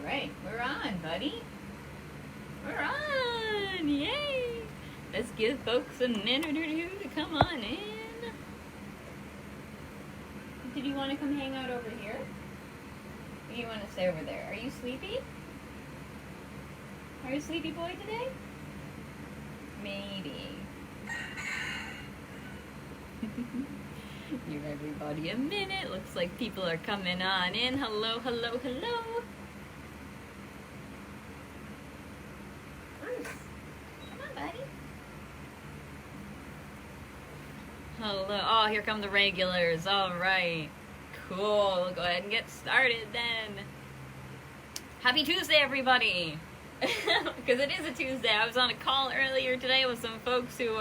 Alright, we're on, buddy. We're on! Yay! Let's give folks a minute or two to come on in. Did you want to come hang out over here? Or do you want to stay over there? Are you sleepy? Are you a sleepy boy today? Maybe. Give everybody a minute. Looks like people are coming on in. Hello, hello, hello. Bruce, come on, buddy. Hello. Oh, here come the regulars. All right. Cool. We'll go ahead and get started then. Happy Tuesday, everybody. Because it is a Tuesday. I was on a call earlier today with some folks who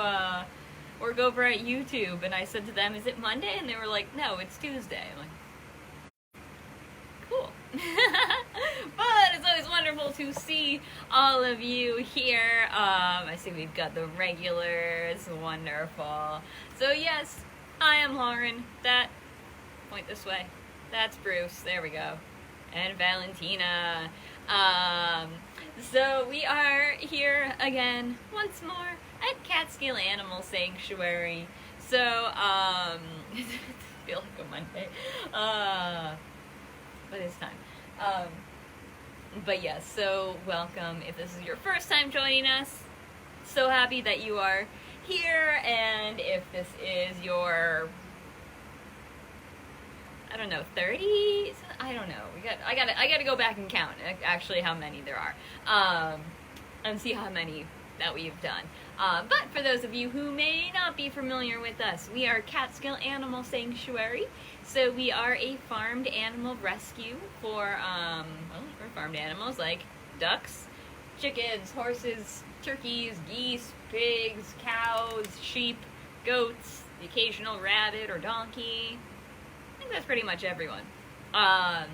work over at YouTube, and I said to them, is it Monday? And they were like, no, it's Tuesday. I'm like, cool. But it's always wonderful to see all of you here. I see we've got the regulars. Wonderful. So yes, I am Lauren. Point this way. That's Bruce. There we go. And Valentina. So we are here again, once more, at Catskill Animal Sanctuary. So, it feels like a Monday. But it's time. But yes, so welcome. If this is your first time joining us, so happy that you are here. And if this is your, I don't know, 30? I don't know. I gotta go back and count actually how many there are, and see how many that we've done. But for those of you who may not be familiar with us, we are Catskill Animal Sanctuary. So we are a farmed animal rescue for farmed animals like ducks, chickens, horses, turkeys, geese, pigs, cows, sheep, goats, the occasional rabbit or donkey. I think that's pretty much everyone. And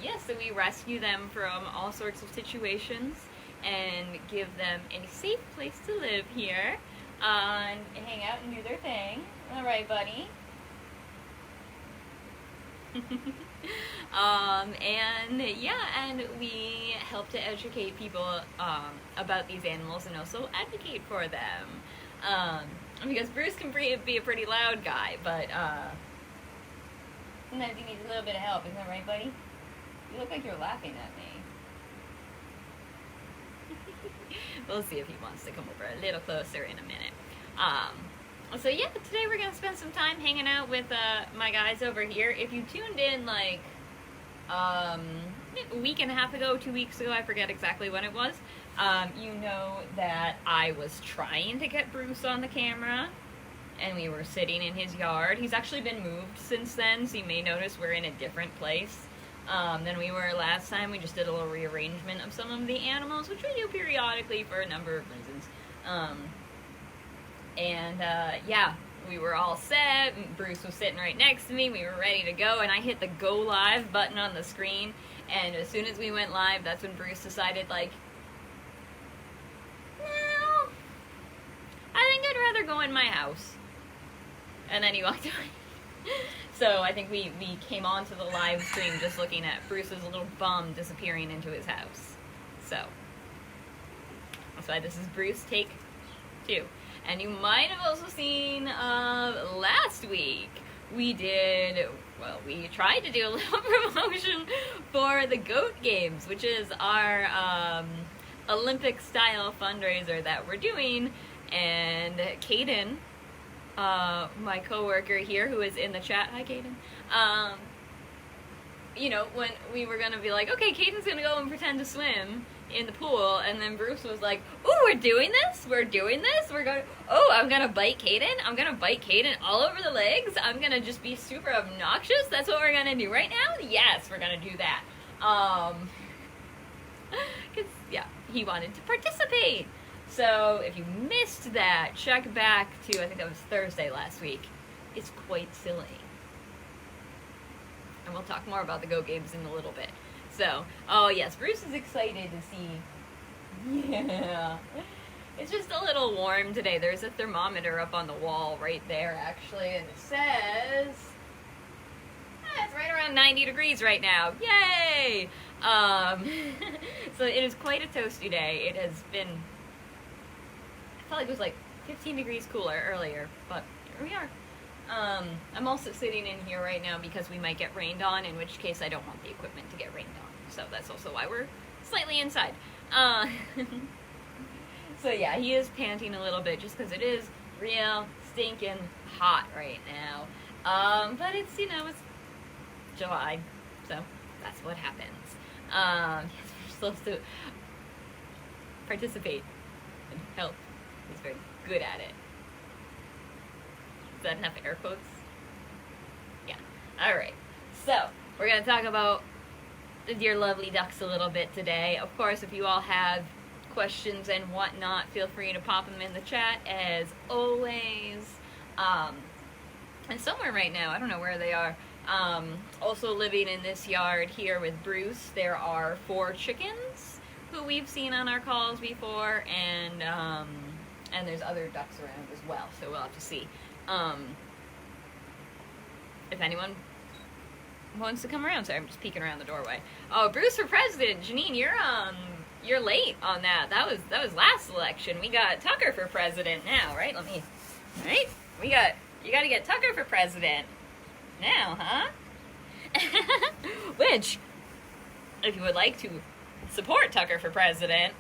yes, so we rescue them from all sorts of situations and give them a safe place to live here, and hang out and do their thing. All right, buddy. And yeah, and we help to educate people about these animals and also advocate for them. Because Bruce can be a pretty loud guy, but sometimes he needs a little bit of help, isn't that right, buddy? You look like you're laughing at me. We'll see if he wants to come over a little closer in a minute. So yeah, today we're going to spend some time hanging out with my guys over here. If you tuned in like a week and a half ago, 2 weeks ago, I forget exactly when it was, you know that I was trying to get Bruce on the camera, and we were sitting in his yard. He's actually been moved since then, so you may notice we're in a different place than we were last time. We just did a little rearrangement of some of the animals, which we do periodically for a number of reasons. Yeah, we were all set. Bruce was sitting right next to me. We were ready to go, and I hit the go live button on the screen, and as soon as we went live, that's when Bruce decided, like, no, I think I'd rather go in my house. And then he walked away. So I think we came onto the live stream just looking at Bruce's little bum disappearing into his house. So that's why this is Bruce take 2. And you might have also seen last week we tried to do a little promotion for the Goat Games, which is our Olympic style fundraiser that we're doing. And Caden, my coworker here who is in the chat, hi Caden, you know, when we were gonna be like, okay, Caden's gonna go and pretend to swim in the pool, and then Bruce was like, oh, we're doing this, I'm gonna bite Caden all over the legs, I'm gonna just be super obnoxious, that's what we're gonna do right now? Yes, we're gonna do that. Cause yeah, he wanted to participate. So if you missed that, check back to, I think that was Thursday last week. It's quite silly. And we'll talk more about the Go Games in a little bit. So, oh yes, Bruce is excited to see. Yeah. It's just a little warm today. There's a thermometer up on the wall right there, actually, and it says, it's right around 90 degrees right now. Yay! So it is quite a toasty day. It has been, I felt like it was like 15 degrees cooler earlier, but here we are. I'm also sitting in here right now because we might get rained on, in which case I don't want the equipment to get rained on. So that's also why we're slightly inside. So yeah, he is panting a little bit just because it is real stinking hot right now. But it's, you know, it's July, so that's what happens. Yes, we're supposed to participate and help. He's very good at it. Is that enough air quotes? Yeah. Alright. So, we're going to talk about the dear lovely ducks a little bit today. Of course, if you all have questions and whatnot, feel free to pop them in the chat as always. And somewhere right now, I don't know where they are, also living in this yard here with Bruce, there are 4 chickens who we've seen on our calls before, and there's other ducks around as well, so we'll have to see. If anyone wants to come around. Sorry, I'm just peeking around the doorway. Oh, Bruce for president. Janine, you're late on that. That was last election. We got Tucker for president now, right? Right? You gotta get Tucker for president now, huh? Which, if you would like to support Tucker for president,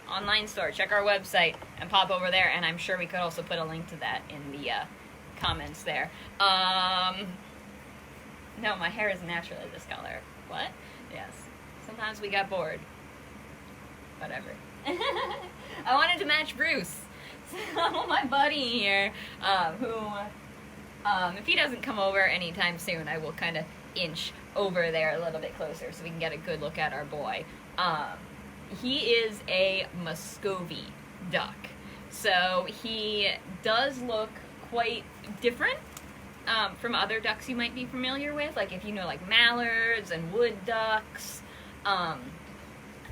online store, check our website and pop over there, and I'm sure we could also put a link to that in the comments there. No, my hair is naturally this color. What? Yes. Sometimes we got bored. Whatever. I wanted to match Bruce. So my buddy here, who, if he doesn't come over anytime soon, I will kind of inch over there a little bit closer so we can get a good look at our boy. He is a Muscovy duck. So he does look quite different from other ducks you might be familiar with. Like if you know like mallards and wood ducks,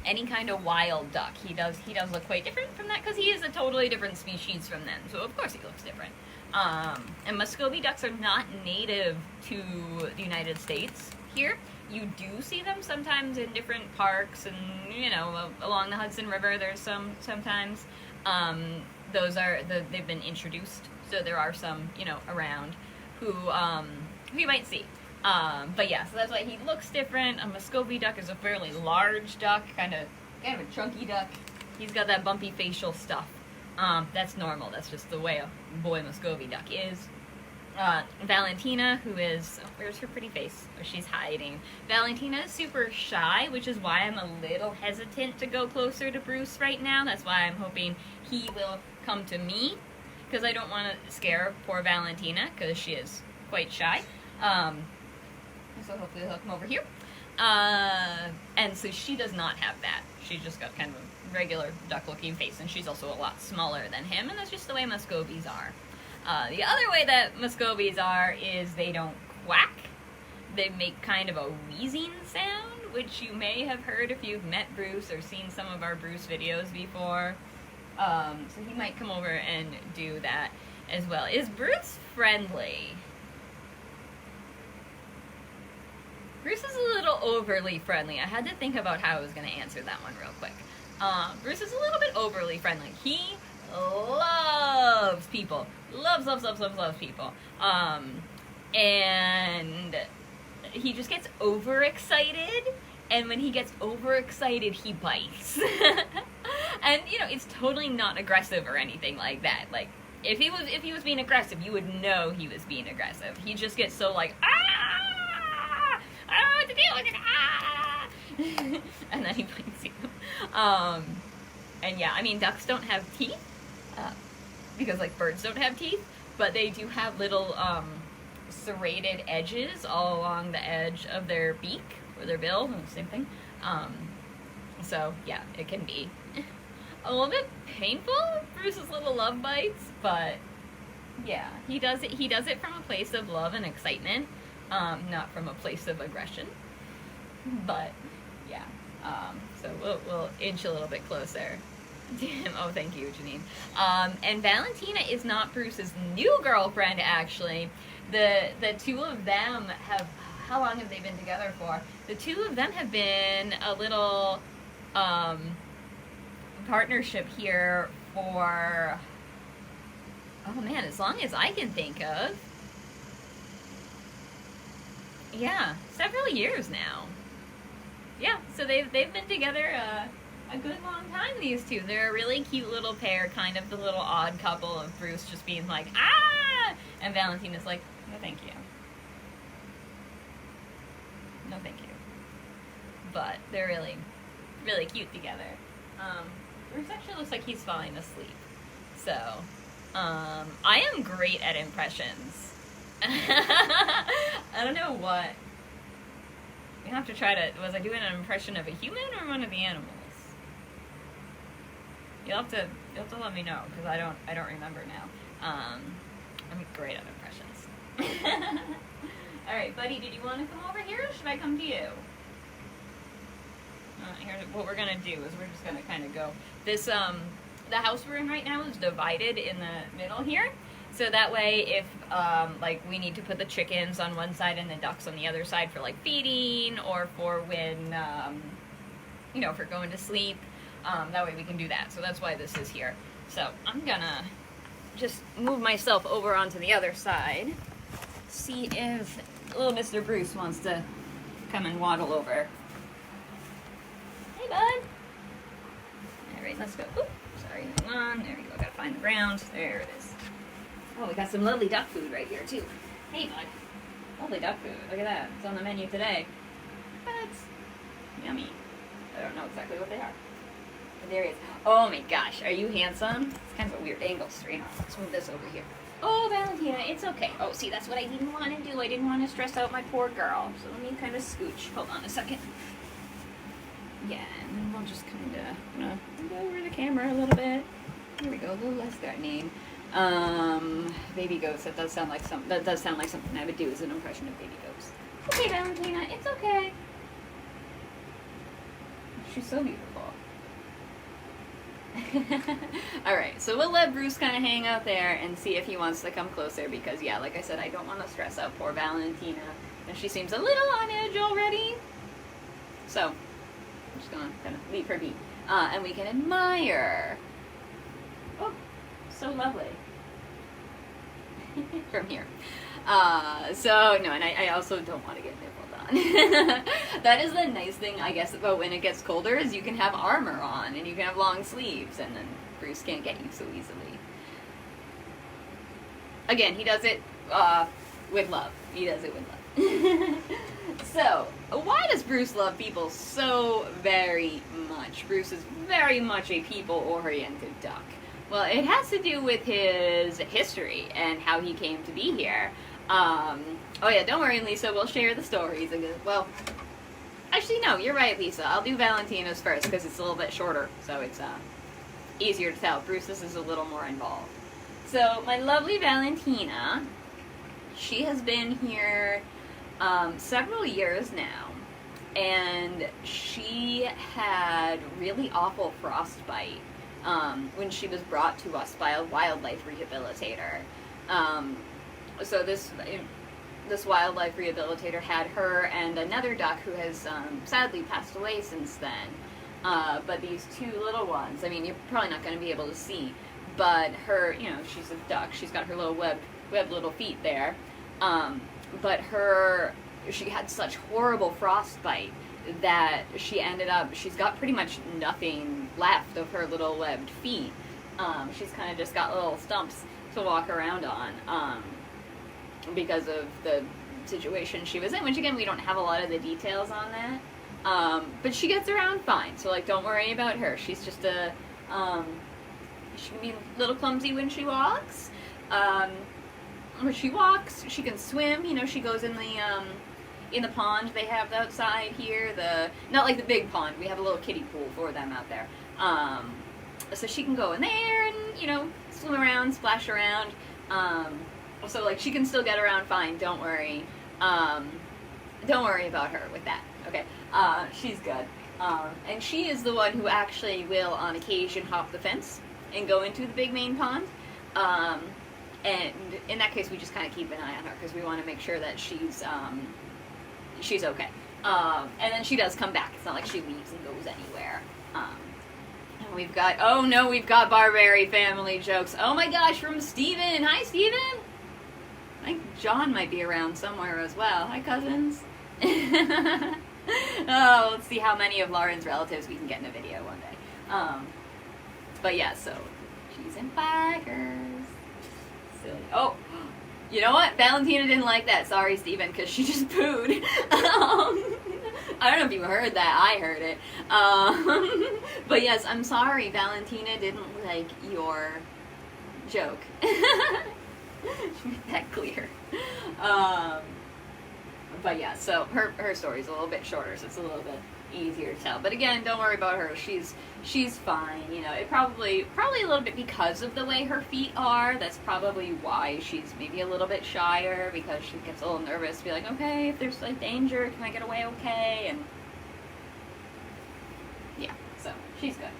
any kind of wild duck, he does look quite different from that because he is a totally different species from them. So of course he looks different. And Muscovy ducks are not native to the United States here. You do see them sometimes in different parks and, you know, along the Hudson River. There's sometimes. They've been introduced, so there are some, you know, around who you might see. But yeah, so that's why he looks different. A Muscovy duck is a fairly large duck, kind of a chunky duck. He's got that bumpy facial stuff. That's normal. That's just the way a boy Muscovy duck is. Valentina, who is, where's her pretty face? Oh, she's hiding. Valentina is super shy, which is why I'm a little hesitant to go closer to Bruce right now. That's why I'm hoping he will come to me, because I don't want to scare poor Valentina, because she is quite shy. So hopefully he'll come over here. And so she does not have that. She's just got kind of a regular duck-looking face, and she's also a lot smaller than him, and that's just the way Muscovies are. The other way that Muscovies are is they don't quack. They make kind of a wheezing sound, which you may have heard if you've met Bruce or seen some of our Bruce videos before. So he might come over and do that as well. Is Bruce friendly? Bruce is a little overly friendly. I had to think about how I was going to answer that one real quick. Bruce is a little bit overly friendly. He loves people. Loves people. And he just gets overexcited, and when he gets overexcited, he bites. And, you know, it's totally not aggressive or anything like that. Like, if he was being aggressive, you would know he was being aggressive. He just gets so like, ah! I don't know what to do with it, ah! And then he bites you. And yeah, I mean, ducks don't have teeth, because, like, birds don't have teeth, but they do have little, serrated edges all along the edge of their beak, or their bill, same thing. So, yeah, it can be a little bit painful, Bruce's little love bites, but, yeah, he does it from a place of love and excitement, not from a place of aggression, but, yeah, so we'll inch a little bit closer. Oh, thank you, Janine. And Valentina is not Bruce's new girlfriend, actually. The two of them have how long have they been together for? The two of them have been a little partnership here for, oh man, as long as I can think of. Yeah, several years now. Yeah, so they've been together a good long time, these two. They're a really cute little pair, kind of the little odd couple of Bruce just being like, ah! And Valentina's like, no thank you. No thank you. But they're really, really cute together. Bruce actually looks like he's falling asleep. So, I am great at impressions. I don't know what. You have to try to. Was I doing an impression of a human or one of the animals? You'll have to let me know because I don't remember now. I'm great at impressions. All right, buddy, did you want to come over here or should I come to you? Here's what we're gonna do is we're just gonna kind of go. This the house we're in right now is divided in the middle here. So that way, if, like, we need to put the chickens on one side and the ducks on the other side for, like, feeding, or for when, you know, for going to sleep, that way we can do that. So that's why this is here. So I'm gonna just move myself over onto the other side, see if little Mr. Bruce wants to come and waddle over. Hey, bud. All right, let's go. Oop, sorry, hang on. There we go. Gotta find the ground. There it is. Oh, we got some lovely duck food right here, too. Hey, bud. Lovely duck food. Look at that. It's on the menu today. That's yummy. I don't know exactly what they are. But there he is. Oh, my gosh. Are you handsome? It's kind of a weird angle. Straight on. Let's move this over here. Oh, Valentina, it's okay. Oh, see, that's what I didn't want to do. I didn't want to stress out my poor girl. So let me kind of scooch. Hold on a second. Yeah, and then we'll just kind of go over the camera a little bit. Here we go. A little less threatening. Baby goats. That does sound like something I would do as an impression of baby goats. Okay, Valentina, it's okay. She's so beautiful. Alright, so we'll let Bruce kind of hang out there and see if he wants to come closer because, yeah, like I said, I don't want to stress out poor Valentina. And she seems a little on edge already. So, I'm just going to kind of leave her be. And we can admire. Oh, so lovely. From here. So, no, and I also don't want to get nibbled on. That is the nice thing, I guess, about when it gets colder, is you can have armor on, and you can have long sleeves, and then Bruce can't get you so easily. Again, he does it with love. He does it with love. So, why does Bruce love people so very much? Bruce is very much a people-oriented duck. Well, it has to do with his history and how he came to be here. Oh yeah, don't worry, Lisa, we'll share the stories. Well, actually, no, you're right, Lisa. I'll do Valentina's first because it's a little bit shorter, so it's easier to tell. Bruce's is a little more involved. So, my lovely Valentina, she has been here several years now, and she had really awful frostbite. When she was brought to us by a wildlife rehabilitator. So this wildlife rehabilitator had her and another duck who has sadly passed away since then. But these two little ones, I mean, you're probably not going to be able to see, but her, you know, she's a duck. She's got her little webbed little feet there. But she had such horrible frostbite that she's got pretty much nothing left of her little webbed feet. She's kind of just got little stumps to walk around on because of the situation she was in, which again, we don't have a lot of the details on that. But she gets around fine, so like, don't worry about her. She's just she can be a little clumsy when she walks. When she walks, she can swim, you know, she goes in the pond they have outside here, not like the big pond, we have a little kiddie pool for them out there. So she can go in there and, you know, swim around, splash around. So like, she can still get around fine, don't worry. Don't worry about her with that, okay? She's good. And she is the one who actually will, on occasion, hop the fence and go into the big main pond. And in that case, we just kind of keep an eye on her because we want to make sure that she's she's okay. And then she does come back. It's not like she leaves and goes anywhere. And we've got Barbary family jokes. Oh my gosh, from Steven. Hi, Steven. I think John might be around somewhere as well. Hi, cousins. Oh, let's see how many of Lauren's relatives we can get in a video one day. But yeah, so cheese and flaggers. Silly. Oh, you know what? Valentina didn't like that. Sorry, Steven, because she just pooed. I don't know if you heard that. I heard it. But yes, I'm sorry. Valentina didn't like your joke. She made that clear. But yeah, so her story's a little bit shorter, so it's a little bit easier to tell. But again, don't worry about her. She's fine. You know, it probably a little bit because of the way her feet are. That's probably why she's maybe a little bit shyer, because she gets a little nervous to be like, okay, if there's like danger, can I get away okay? And yeah, so she's good.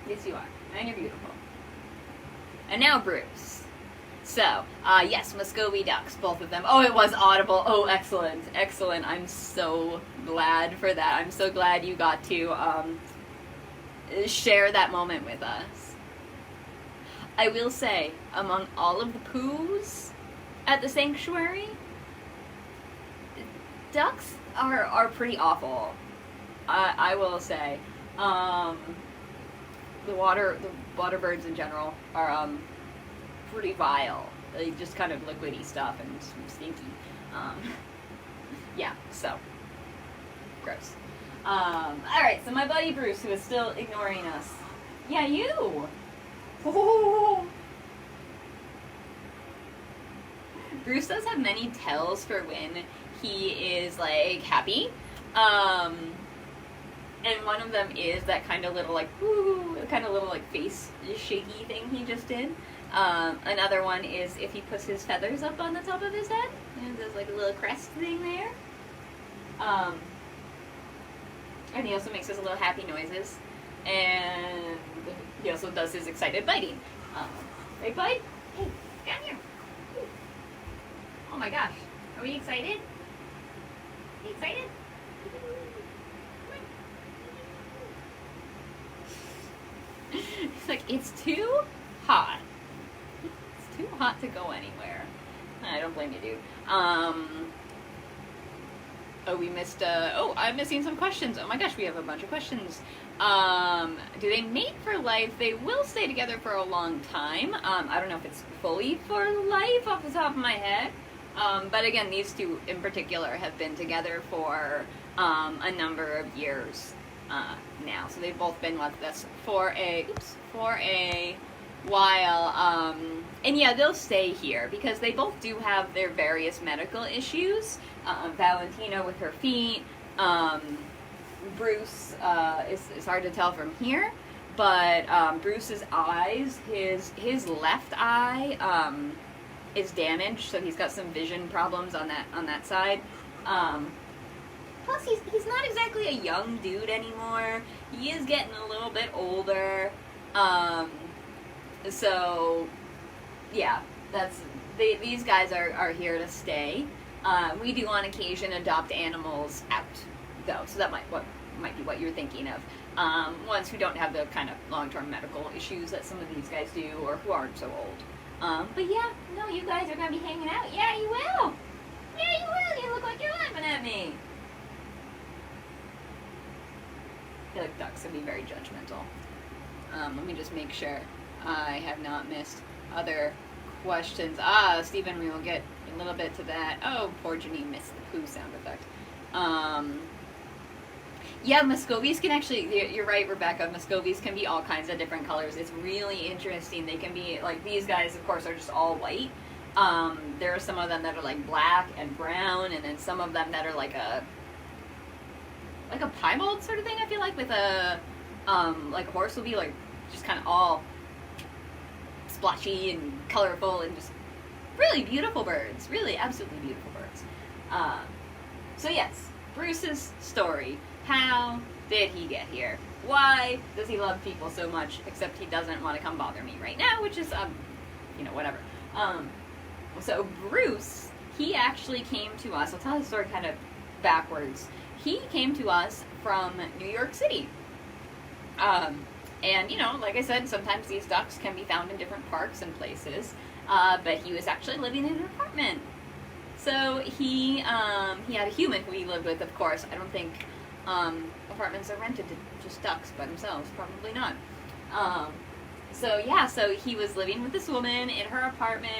Yes, you are. And you're beautiful. And now Bruce. So, yes, Muscovy ducks, both of them. Oh, it was audible. Oh, excellent, excellent. I'm so glad for that. I'm so glad you got to share that moment with us. I will say, among all of the poos at the sanctuary, ducks are pretty awful. I will say. The water birds in general are pretty vile. They just kind of liquidy stuff and stinky. Yeah, so gross. Alright, so my buddy Bruce, who is still ignoring us. Yeah, you! Bruce does have many tells for when he is, like, happy. And one of them is that kind of little, like, kind of little, like, face shaky thing he just did. Another one is if he puts his feathers up on the top of his head. And there's, like, a little crest thing there. And he also makes his little happy noises. And he also does his excited biting. Right, bud? Hey, down here. Oh my gosh. Are we excited? Are you excited? It's like, it's too hot. It's too hot to go anywhere. I don't blame you, dude. Oh, we missed, I'm missing some questions. Oh my gosh, we have a bunch of questions. Do they mate for life? They will stay together for a long time. I don't know if it's fully for life off the top of my head. But again, these two in particular have been together for a number of years now. So they've both been with us for a while. And yeah, they'll stay here because they both do have their various medical issues. Valentina with her feet. Bruce, it's hard to tell from here, but Bruce's eyes, his left eye is damaged, so he's got some vision problems on that side. Plus, he's not exactly a young dude anymore. He is getting a little bit older. So yeah, these guys are here to stay. We do on occasion adopt animals out, though, so that might be what you're thinking of. Ones who don't have the kind of long-term medical issues that some of these guys do, or who aren't so old. But yeah, no, you guys are gonna be hanging out. Yeah, you will. Yeah, you will. You look like you're laughing at me. I feel like ducks can be very judgmental. Let me just make sure I have not missed other questions. Stephen, we will get a little bit to that. Oh, poor Janine missed the poo sound effect. Yeah, Muscovies can actually, you're right, Rebecca, Muscovies can be all kinds of different colors. It's really interesting. They can be, like, these guys, of course, are just all white. There are some of them that are, like, black and brown, and then some of them that are, like a piebald sort of thing, I feel like, with a, like, a horse will be, like, just kind of all splotchy and colorful and just really beautiful birds. Really, absolutely beautiful birds. So yes, Bruce's story. How did he get here? Why does he love people so much, except he doesn't want to come bother me right now, which is, whatever. So Bruce, he actually came to us. I'll tell his story kind of backwards. He came to us from New York City. And, you know, like I said, sometimes these ducks can be found in different parks and places. But he was actually living in an apartment. So he had a human who he lived with, of course. I don't think apartments are rented to just ducks by themselves. Probably not. So he was living with this woman in her apartment.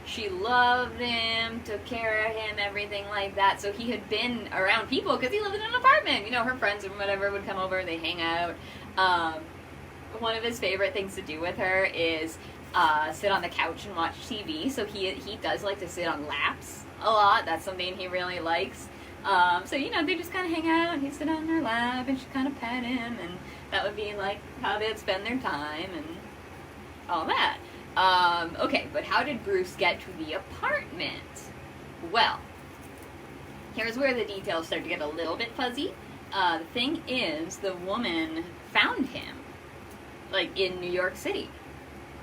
She loved him, took care of him, everything like that. So he had been around people because he lived in an apartment. You know, her friends and whatever would come over, they hang out. One of his favorite things to do with her is sit on the couch and watch TV. So he does like to sit on laps a lot. That's something he really likes. So, you know, they just kind of hang out and he'd sit on her lap and she'd kind of pet him, and that would be like how they'd spend their time and all that. Okay, but how did Bruce get to the apartment? Well, here's where the details start to get a little bit fuzzy. The thing is, the woman found him, like, in New York City.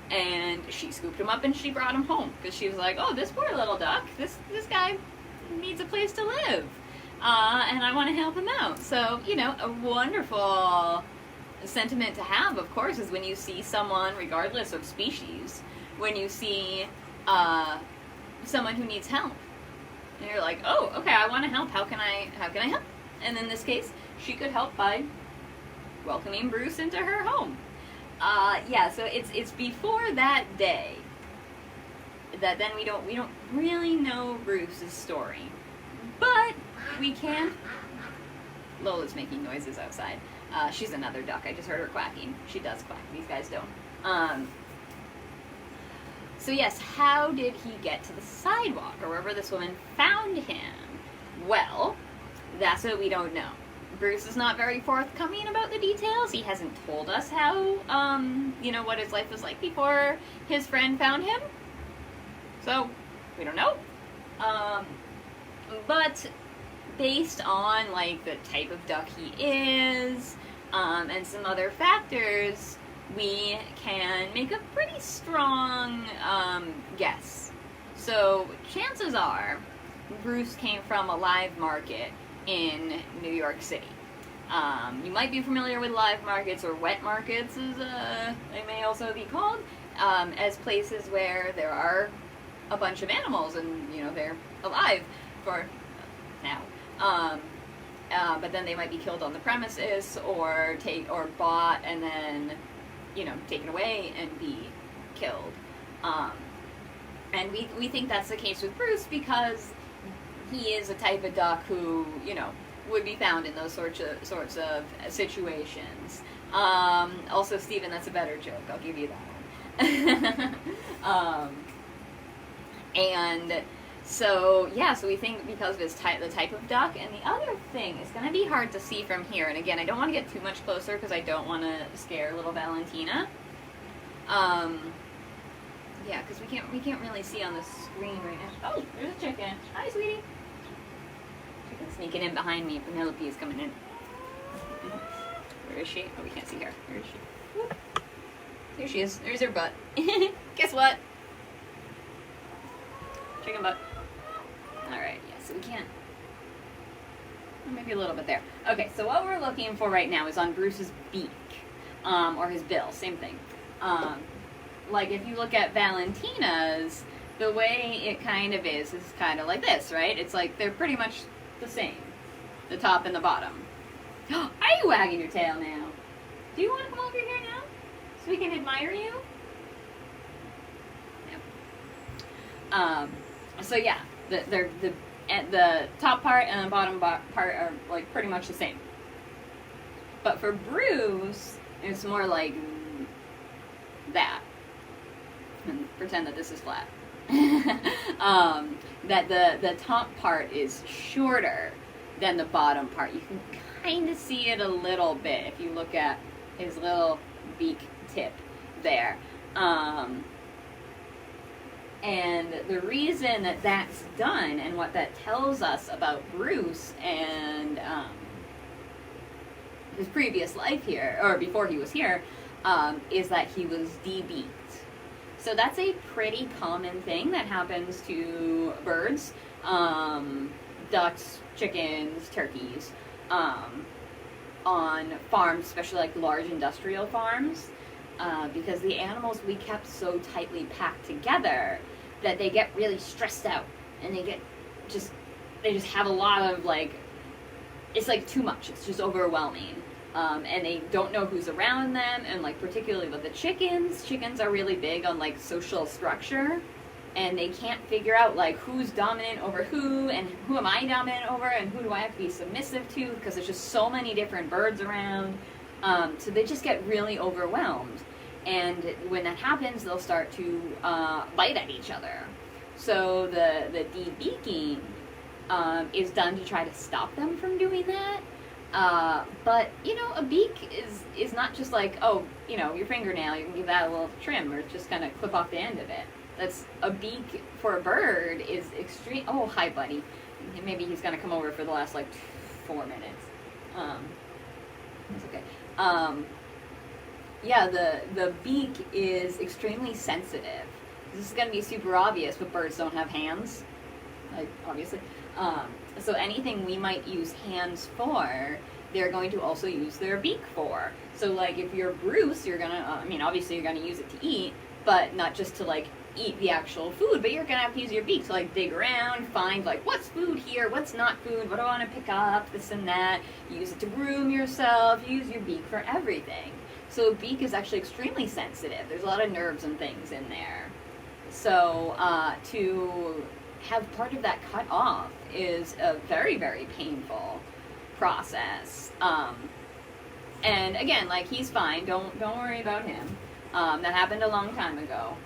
And she scooped him up and she brought him home. Because she was like, oh, this poor little duck, this guy needs a place to live. And I want to help him out. So, you know, a wonderful sentiment to have, of course, is when you see someone, regardless of species, when you see someone who needs help. And you're like, oh, okay, I want to help. How can I help? And in this case, she could help by welcoming Bruce into her home. So it's before that day that then we don't really know Bruce's story, but we can. Lola's making noises outside. She's another duck. I just heard her quacking. She does quack. These guys don't. So yes, how did he get to the sidewalk or wherever this woman found him? Well, that's what we don't know. Bruce is not very forthcoming about the details. He hasn't told us how, what his life was like before his friend found him. So, we don't know. But based on, like, the type of duck he is, and some other factors, we can make a pretty strong, guess. So, chances are, Bruce came from a live market in New York City. You might be familiar with live markets, or wet markets as they may also be called, as places where there are a bunch of animals and, you know, they're alive for now. But then they might be killed on the premises or bought and then, you know, taken away and be killed. And we think that's the case with Bruce because he is a type of duck who, you know, would be found in those sorts of situations. Also, Stephen, that's a better joke. I'll give you that one. And so, yeah, so we think because of the type of duck. And the other thing is going to be hard to see from here. And again, I don't want to get too much closer because I don't want to scare little Valentina. Yeah, because we can't really see on the screen right now. Oh, there's a chicken. Hi, sweetie. Chicken's sneaking in behind me. Penelope is coming in. Where is she? Oh, we can't see her. Where is she? Whoop. There she is. There's her butt. Guess what? Chicken butt. Alright, yeah, so we can't. Maybe a little bit there. Okay, so what we're looking for right now is on Bruce's beak. Or his bill. Same thing. Like if you look at Valentina's, the way it kind of is kind of like this, right? It's like they're pretty much the same. The top and the bottom. Are you wagging your tail now? Do you want to come over here now? So we can admire you? Yeah. So yeah, the top part and the bottom part are like pretty much the same. But for Bruce, it's more like that. And pretend that this is flat. That the top part is shorter than the bottom part. You can kind of see it a little bit if you look at his little beak tip there. And the reason that that's done and what that tells us about Bruce and his previous life here, or before he was here, is that he was de-beaked. So that's a pretty common thing that happens to birds. ducks, chickens, turkeys, on farms, especially like large industrial farms, because the animals we kept so tightly packed together that they get really stressed out, and they just have a lot of like, it's like too much. It's just overwhelming. And they don't know who's around them, and like particularly with the chickens are really big on like social structure, and they can't figure out like who's dominant over who, and who am I dominant over, and who do I have to be submissive to, because there's just so many different birds around. So they just get really overwhelmed, and when that happens, they'll start to bite at each other. So the de-beaking is done to try to stop them from doing that. But, you know, a beak is not just like, oh, you know, your fingernail, you can give that a little trim, or just kind of clip off the end of it. That's, a beak for a bird is extreme. Oh, hi, buddy. Maybe he's gonna come over for the last, like, 4 minutes. That's okay. Yeah, the beak is extremely sensitive. This is gonna be super obvious, but birds don't have hands, like, obviously. So anything we might use hands for, they're going to also use their beak for. So like if you're Bruce, you're gonna, I mean obviously you're gonna use it to eat, but not just to like eat the actual food, but you're gonna have to use your beak to like dig around, find like what's food here, what's not food, what do I want to pick up, this and that. Use it to groom yourself, use your beak for everything. So a beak is actually extremely sensitive. There's a lot of nerves and things in there. So to have part of that cut off is a very, very painful process. And again, like, he's fine. Don't worry about him. That happened a long time ago.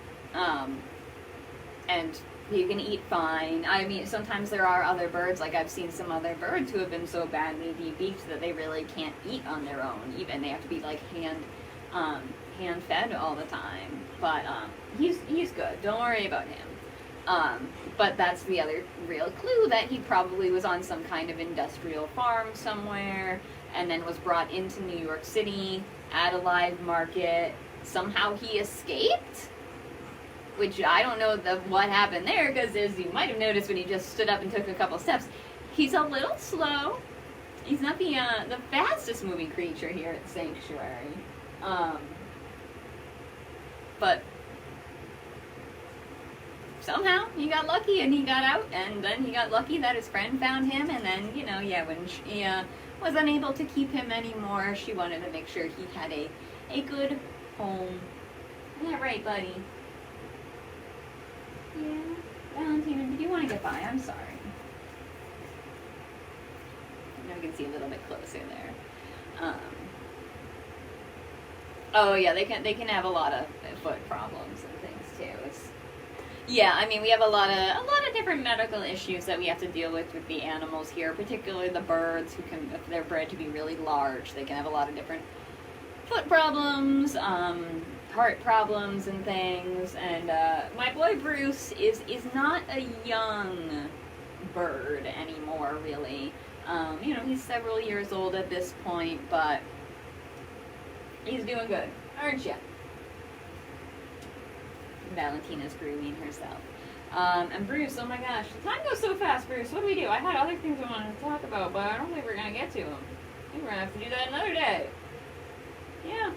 And he can eat fine. I mean, sometimes there are other birds, like I've seen some other birds who have been so badly de-beaked that they really can't eat on their own. Even they have to be like hand fed all the time. But he's good. Don't worry about him. But that's the other real clue, that he probably was on some kind of industrial farm somewhere, and then was brought into New York City at a live market. Somehow he escaped, which I don't know what happened there, because as you might have noticed when he just stood up and took a couple steps, he's a little slow. He's not the fastest moving creature here at the sanctuary. But somehow he got lucky and he got out, and then he got lucky that his friend found him, and then, you know, yeah, when she was unable to keep him anymore, she wanted to make sure he had a good home. Isn't that right, buddy? Yeah. Valentina, did you want to get by? I'm sorry. Now we can see a little bit closer there. Oh yeah, they can have a lot of foot problems and things too. Yeah, I mean, we have a lot of different medical issues that we have to deal with the animals here, particularly the birds, who can, if they're bred to be really large, they can have a lot of different foot problems, heart problems and things. And my boy Bruce is not a young bird anymore, really. You know, he's several years old at this point, but he's doing good, aren't you? Valentina's grooming herself. And Bruce, oh my gosh, the time goes so fast, Bruce. What do we do? I had other things I wanted to talk about, but I don't think we're going to get to them. I think we're going to have to do that another day. Yeah.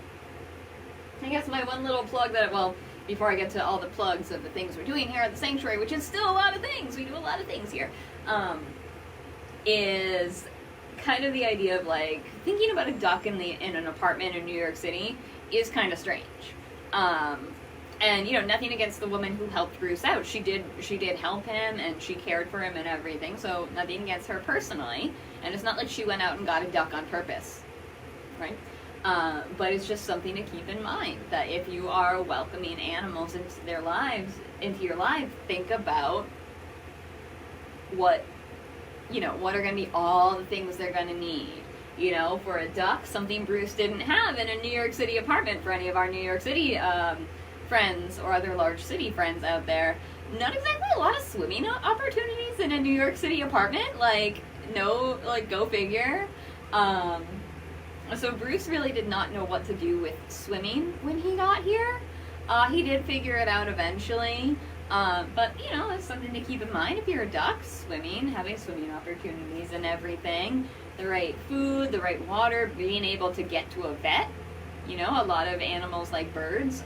I guess my one little plug that, well, before I get to all the plugs of the things we're doing here at the sanctuary, which is still a lot of things, we do a lot of things here, is kind of the idea of, like, thinking about a duck in an apartment in New York City is kind of strange. And, you know, nothing against the woman who helped Bruce out. She did help him, and she cared for him and everything, so nothing against her personally. And it's not like she went out and got a duck on purpose, right? But it's just something to keep in mind, that if you are welcoming animals into your life, think about what are going to be all the things they're going to need. You know, for a duck, something Bruce didn't have in a New York City apartment. For any of our New York City friends or other large city friends out there, not exactly a lot of swimming opportunities in a New York City apartment. Like, no, like, go figure. So Bruce really did not know what to do with swimming when he got here. He did figure it out eventually, But, you know, that's something to keep in mind if you're a duck, swimming, having swimming opportunities and everything, the right food, the right water, being able to get to a vet. You know, a lot of animals like birds,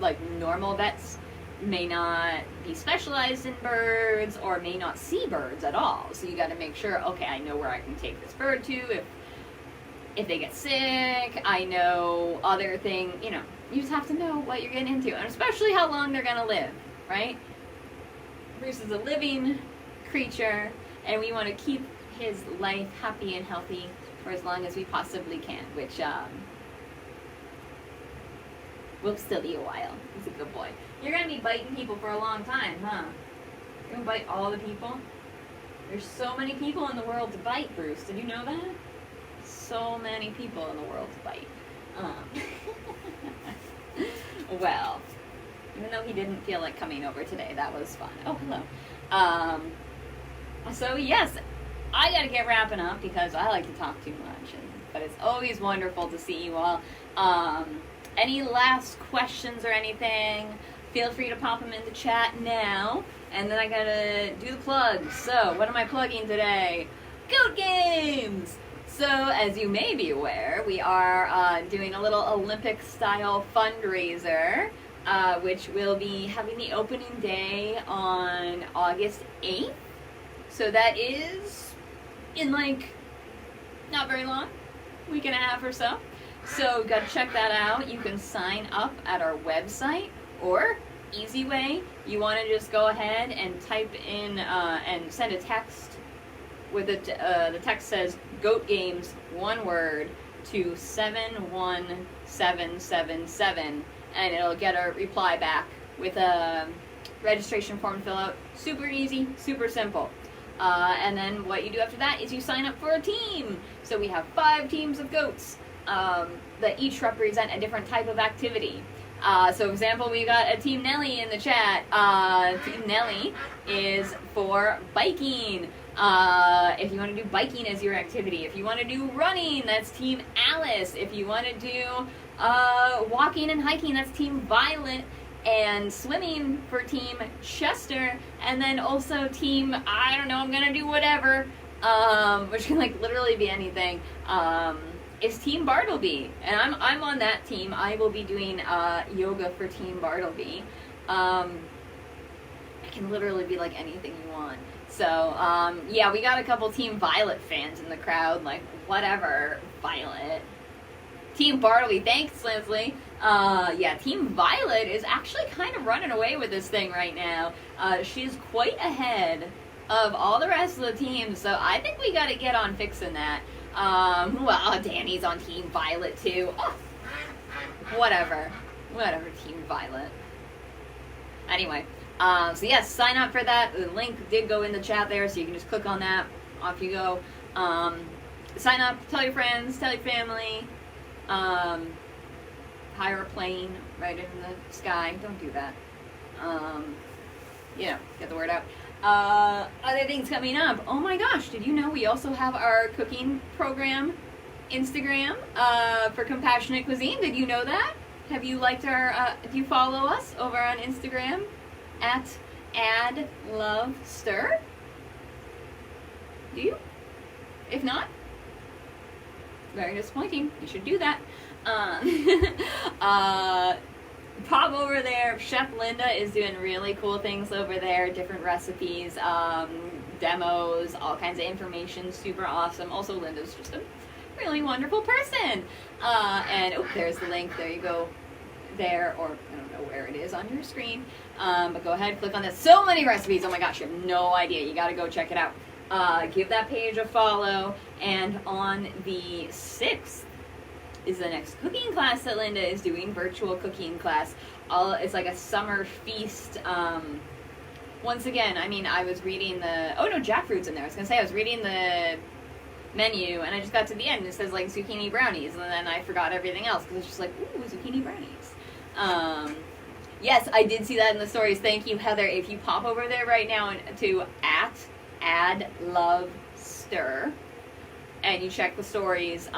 like normal vets may not be specialized in birds or may not see birds at all. So you got to make sure, okay, I know where I can take this bird to if they get sick. I know other thing, you know, you just have to know what you're getting into, and especially how long they're going to live, right? Bruce is a living creature, and we want to keep his life happy and healthy for as long as we possibly can, which will still be a while. He's a good boy. You're going to be biting people for a long time, huh? You're going to bite all the people? There's so many people in the world to bite, Bruce. Did you know that? So many people in the world to bite. Well, even though he didn't feel like coming over today, that was fun. Oh, hello. So, yes, I got to get wrapping up because I like to talk too much. But it's always wonderful to see you all. Any last questions or anything, feel free to pop them in the chat now. And then I gotta do the plugs. So, what am I plugging today? Goat Games! So, as you may be aware, we are doing a little Olympic-style fundraiser, which will be having the opening day on August 8th. So that is in, like, not very long, week and a half or so. So, got to check that out. You can sign up at our website, or, easy way, you want to just go ahead and type in and send a text with the text says Goat Games, one word, to 71777, and it'll get a reply back with a registration form to fill out. Super easy, super simple. And then what you do after that is you sign up for a team. So we have 5 teams of goats that each represent a different type of activity. So, for example, we got a Team Nelly in the chat. Team Nelly is for biking. If you want to do biking as your activity. If you want to do running, that's Team Alice. If you want to do walking and hiking, that's Team Violet. And swimming for Team Chester. And then also Team, I don't know, I'm going to do whatever, which can, like, literally be anything, is Team Bartleby. And I'm on that team. I will be doing yoga for Team Bartleby. It can literally be, like, anything you want. So, yeah, we got a couple Team Violet fans in the crowd, like, whatever, Violet. Team Bartleby, thanks, Leslie. Yeah, Team Violet is actually kind of running away with this thing right now. She's quite ahead of all the rest of the teams, so I think we got to get on fixing that. Well, Danny's on Team Violet, too. Oh, whatever, Team Violet. Anyway, so yes, sign up for that. The link did go in the chat there, so you can just click on that. Off you go. Sign up, tell your friends, tell your family. Hire a plane right in the sky. Don't do that. You know, get the word out. Other things coming up. Oh my gosh, did you know we also have our cooking program Instagram for Compassionate Cuisine? Did you know that? Have you liked our, do you follow us over on Instagram at @AddLoveStir? Do you? If not, very disappointing. You should do that. Pop over there. Chef Linda is doing really cool things over there. Different recipes, demos, all kinds of information. Super awesome. Also, Linda's just a really wonderful person. And, oh, there's the link. There you go. There, or I don't know where it is on your screen. But go ahead, click on this. So many recipes. Oh my gosh, you have no idea. You gotta go check it out. Give that page a follow. And on the 6th is the next cooking class that Linda is doing, virtual cooking class. It's like a summer feast. Once again, I mean, I was reading jackfruit's in there. I was going to say, I was reading the menu, and I just got to the end, and it says, like, zucchini brownies, and then I forgot everything else, because it's just like, ooh, zucchini brownies. Yes, I did see that in the stories. Thank you, Heather. If you pop over there right now to @AddLoveStir, and you check the stories,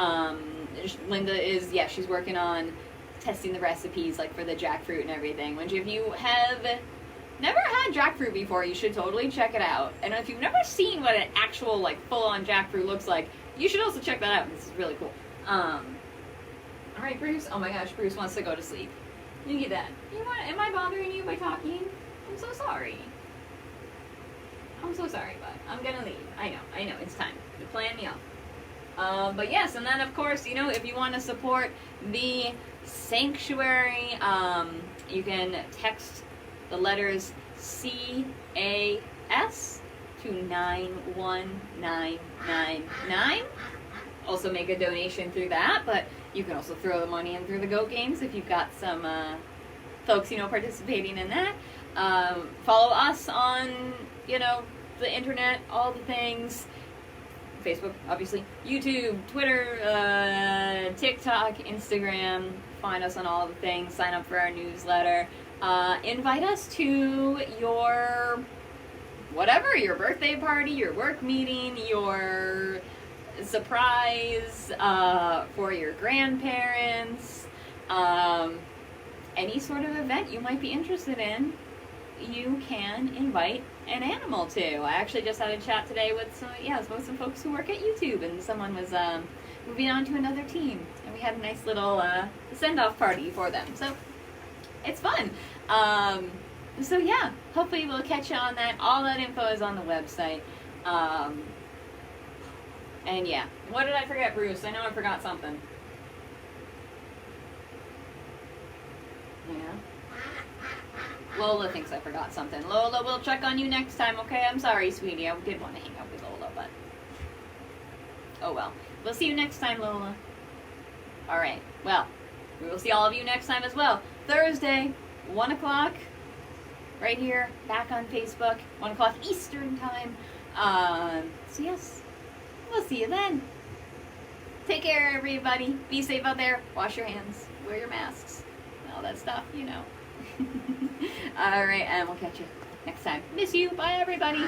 Linda is, she's working on testing the recipes, like, for the jackfruit and everything. Which, if you have never had jackfruit before, you should totally check it out. And if you've never seen what an actual, like, full-on jackfruit looks like, you should also check that out. This is really cool. Alright, Bruce. Oh my gosh, Bruce wants to go to sleep. Look at that. You know what? Am I bothering you by talking? I'm so sorry. I'm so sorry, bud. I'm gonna leave. I know. It's time. You're playing me off. But yes, and then of course, you know, if you want to support the sanctuary, you can text the letters CAS to 91999. Also make a donation through that, but you can also throw the money in through the Goat Games if you've got some folks, you know, participating in that. Follow us on, you know, the internet, all the things. Facebook, obviously, YouTube, Twitter, TikTok, Instagram. Find us on all the things. Sign up for our newsletter. Invite us to your whatever, your birthday party, your work meeting, your surprise for your grandparents, any sort of event you might be interested in. You can invite an animal to. I actually just had a chat today with some folks who work at YouTube, and someone was moving on to another team, and we had a nice little send-off party for them. So it's fun. So yeah, hopefully we'll catch you on that. All that info is on the website. And yeah, what did I forget, Bruce? I know I forgot something. Yeah. Lola thinks I forgot something. Lola, we'll check on you next time, okay? I'm sorry, sweetie. I did want to hang out with Lola, but... oh well. We'll see you next time, Lola. Alright, well, we will see all of you next time as well. Thursday, 1 o'clock, right here, back on Facebook, 1 o'clock Eastern time. So yes, we'll see you then. Take care, everybody. Be safe out there. Wash your hands. Wear your masks. All that stuff, you know. Alright, and we'll catch you next time. Miss you. Bye, everybody.